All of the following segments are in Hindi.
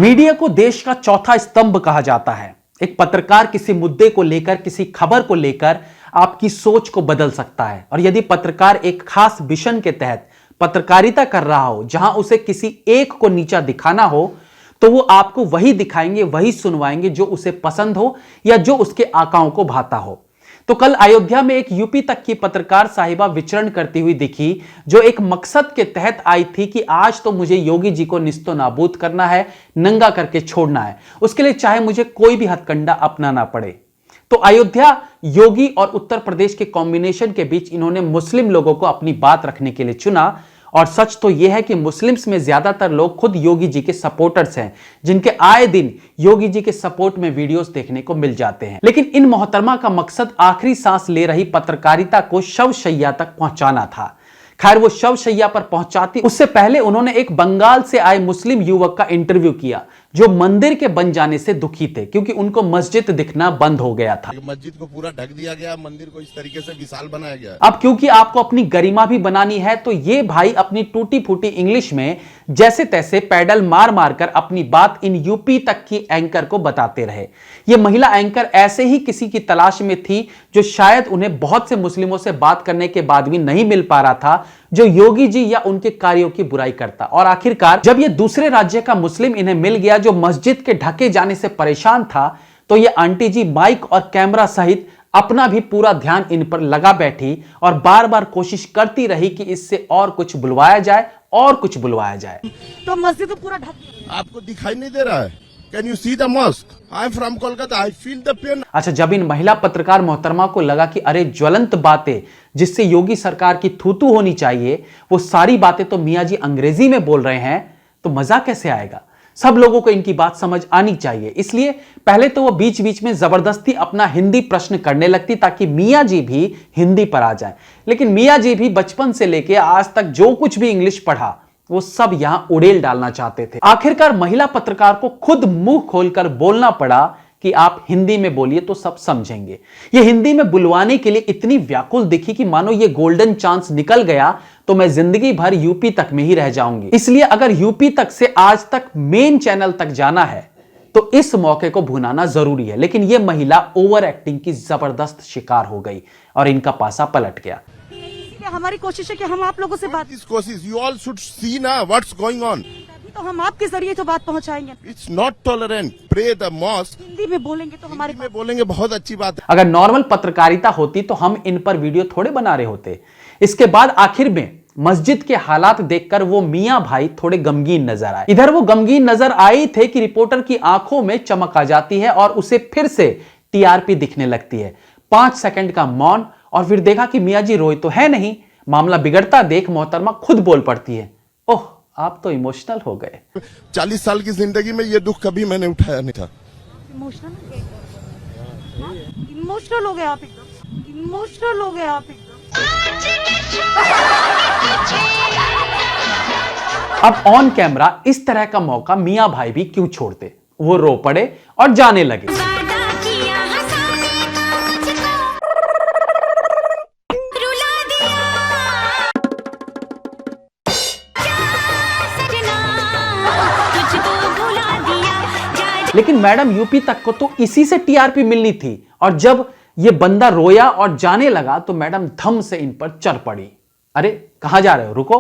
मीडिया को देश का चौथा स्तंभ कहा जाता है। एक पत्रकार किसी मुद्दे को लेकर, किसी खबर को लेकर आपकी सोच को बदल सकता है। और यदि पत्रकार एक खास मिशन के तहत पत्रकारिता कर रहा हो, जहां उसे किसी एक को नीचा दिखाना हो, तो वो आपको वही दिखाएंगे, वही सुनवाएंगे जो उसे पसंद हो या जो उसके आकाओं को भाता हो। तो कल अयोध्या में एक यूपी तक की पत्रकार साहिबा विचरण करती हुई दिखी, जो एक मकसद के तहत आई थी कि आज तो मुझे योगी जी को निस्तो नाबूद करना है, नंगा करके छोड़ना है, उसके लिए चाहे मुझे कोई भी हथकंडा अपनाना पड़े। तो अयोध्या, योगी और उत्तर प्रदेश के कॉम्बिनेशन के बीच इन्होंने मुस्लिम लोगों को अपनी बात रखने के लिए चुना। और सच तो यह है कि मुस्लिम्स में ज्यादातर लोग खुद योगी जी के सपोर्टर्स हैं, जिनके आए दिन योगी जी के सपोर्ट में वीडियोस देखने को मिल जाते हैं। लेकिन इन मोहतरमा का मकसद आखिरी सांस ले रही पत्रकारिता को शवशैया तक पहुंचाना था। खैर, वो शवशैया पर पहुंचाती उससे पहले उन्होंने एक बंगाल से आए मुस्लिम युवक का इंटरव्यू किया, जो मंदिर के बन जाने से दुखी थे, क्योंकि उनको मस्जिद दिखना बंद हो गया था। मस्जिद को पूरा ढक दिया गया, मंदिर को इस तरीके से विशाल बनाया गया। अब क्योंकि आपको अपनी गरिमा भी बनानी है, तो ये भाई अपनी टूटी फूटी इंग्लिश में जैसे तैसे पैडल मार मार कर अपनी बात इन यूपी तक की एंकर को बताते रहे। ये महिला एंकर ऐसे ही किसी की तलाश में थी, जो शायद उन्हें बहुत से मुस्लिमों से बात करने के बाद भी नहीं मिल पा रहा था, जो योगी जी या उनके कार्यों की बुराई करता। और आखिरकार जब ये दूसरे राज्य का मुस्लिम इन्हें मिल गया, जो मस्जिद के ढके जाने से परेशान था, तो ये आंटी जी माइक और कैमरा सहित अपना भी पूरा ध्यान इन पर लगा बैठी और बार बार कोशिश करती रही कि इससे और कुछ बुलवाया जाए और कुछ बुलवाया जाए। तो मस्जिद तो पूरा ढक, आपको दिखाई नहीं दे रहा है? Can you see the mosque? I am from Kolkata, I feel the pain. अच्छा, जब इन महिला पत्रकार मोहतरमा को लगा कि अरे ज्वलंत बातें जिससे योगी सरकार की थूथू होनी चाहिए, वो सारी बातें तो मियां जी अंग्रेजी में बोल रहे हैं, तो मजा कैसे आएगा? सब लोगों को इनकी बात समझ आनी चाहिए। इसलिए पहले तो वो बीच बीच में जबरदस्ती अपना हिंदी प्रश्न करने लगती, ताकि मियां जी भी हिंदी पर आ जाए। लेकिन मियां जी भी बचपन से लेके आज तक जो कुछ भी इंग्लिश पढ़ा, वो सब यहां उड़ेल डालना चाहते थे। आखिरकार महिला पत्रकार को खुद मुंह खोलकर बोलना पड़ा कि आप हिंदी में बोलिए तो सब समझेंगे। ये हिंदी में बुलवाने के लिए इतनी व्याकुल दिखी कि मानो ये गोल्डन चांस निकल गया तो मैं जिंदगी भर यूपी तक में ही रह जाऊंगी। इसलिए अगर यूपी तक से आज तक मेन चैनल तक जाना है, तो इस मौके को भुनाना जरूरी है। लेकिन ये महिला ओवर एक्टिंग की जबरदस्त शिकार हो गई और इनका पासा पलट गया। हमारी कोशिश है कि हम आप लोगों से बात, कोशिश यू ऑल शुड सी ना व्हाट्स गोइंग ऑन, तो हम आपके जरिए तो बात पहुंचाएंगे। It's not tolerant. Pray the mosque. Hindi में बोलेंगे तो हमारे में बोलेंगे, बहुत अच्छी बात है। अगर नॉर्मल पत्रकारिता होती तो हम इन पर वीडियो थोड़े बना रहे होते। इसके बाद आखिर में मस्जिद के हालात देखकर वो मियां भाई थोड़े गमगीन नजर आए। इधर वो गमगीन नजर आए थे कि रिपोर्टर की आंखों में चमक आ जाती है और उसे फिर से टीआरपी दिखने लगती है। 5 सेकंड का मौन, और फिर देखा कि मियां जी रोए तो है नहीं। मामला बिगड़ता देख मोहतरमा खुद बोल पड़ती है, ओह आप तो इमोशनल हो गए। 40 साल की जिंदगी में ये दुख कभी मैंने उठाया नहीं था। इमोशनल हो गए आप एकदम, इमोशनल हो गए आप एकदम। अब ऑन कैमरा इस तरह का मौका मियां भाई भी क्यों छोड़ते? वो रो पड़े और जाने लगे। लेकिन मैडम यूपी तक को तो इसी से टीआरपी मिलनी थी, और जब ये बंदा रोया और जाने लगा तो मैडम धम से इन पर चढ़ पड़ी। अरे कहां जा रहे हो, रुको।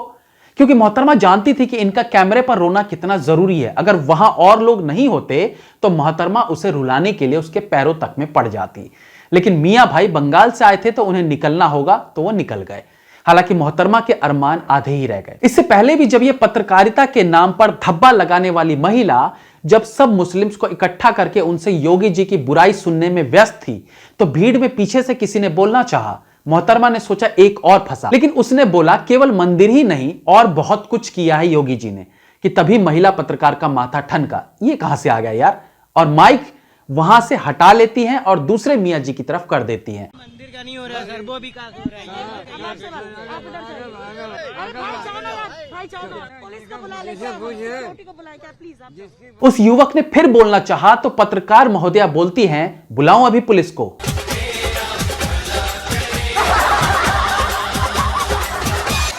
क्योंकि मोहतरमा जानती थी कि इनका कैमरे पर रोना कितना जरूरी है। अगर वहां और लोग नहीं होते तो मोहतरमा उसे रुलाने के लिए उसके पैरों तक में पड़ जाती। लेकिन मियां भाई बंगाल से आए थे तो उन्हें निकलना होगा, तो वो निकल गए। हालांकि मोहतरमा के अरमान आधे ही रह गए। इससे पहले भी जब ये पत्रकारिता के नाम पर धब्बा लगाने वाली महिला जब सब मुस्लिम्स को इकट्ठा करके उनसे योगी जी की बुराई सुनने में व्यस्त थी, तो भीड़ में पीछे से किसी ने बोलना चाहा। मोहतरमा ने सोचा एक और फंसा, लेकिन उसने बोला केवल मंदिर ही नहीं और बहुत कुछ किया है योगी जी ने, कि तभी महिला पत्रकार का माथा ठनका। ये कहां से आ गया यार? और माइक वहां से हटा लेती हैं और दूसरे मियां जी की तरफ कर देती हैं। मंदिर का नहीं हो रहा सर, वो विकास हो रहा है। उस युवक ने फिर बोलना चाहा तो पत्रकार महोदया बोलती हैं, बुलाऊं अभी पुलिस को?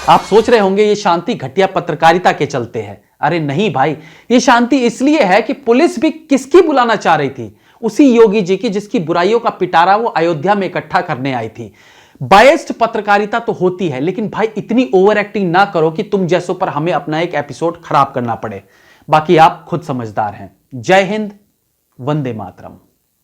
आप सोच रहे होंगे ये शांति घटिया पत्रकारिता के चलते है। अरे नहीं भाई, ये शांति इसलिए है कि पुलिस भी किसकी बुलाना चाह रही थी? उसी योगी जी की जिसकी बुराइयों का पिटारा वो अयोध्या में इकट्ठा करने आई थी। बायस्ड पत्रकारिता तो होती है, लेकिन भाई इतनी ओवर एक्टिंग ना करो कि तुम जैसों पर हमें अपना एक एपिसोड खराब करना पड़े। बाकी आप खुद समझदार हैं। जय हिंद, वंदे मातरम।